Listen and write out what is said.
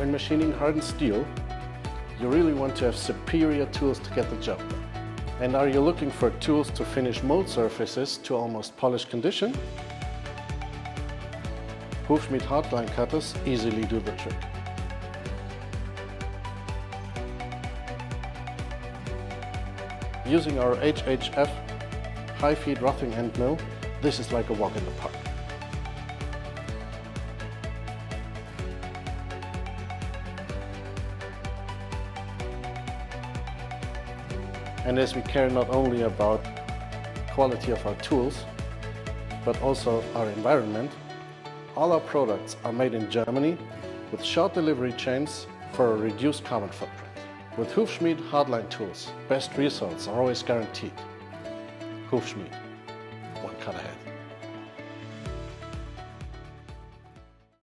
When machining hardened steel, you really want to have superior tools to get the job done. And are you looking for tools to finish mold surfaces to almost polished condition? Hufschmied hardline cutters easily do the trick. Using our HHF high-feed roughing end mill, this is like a walk in the park. And as we care not only about quality of our tools, but also our environment, all our products are made in Germany with short delivery chains for a reduced carbon footprint. With Hufschmied hardline tools, best results are always guaranteed. Hufschmied, one cut ahead.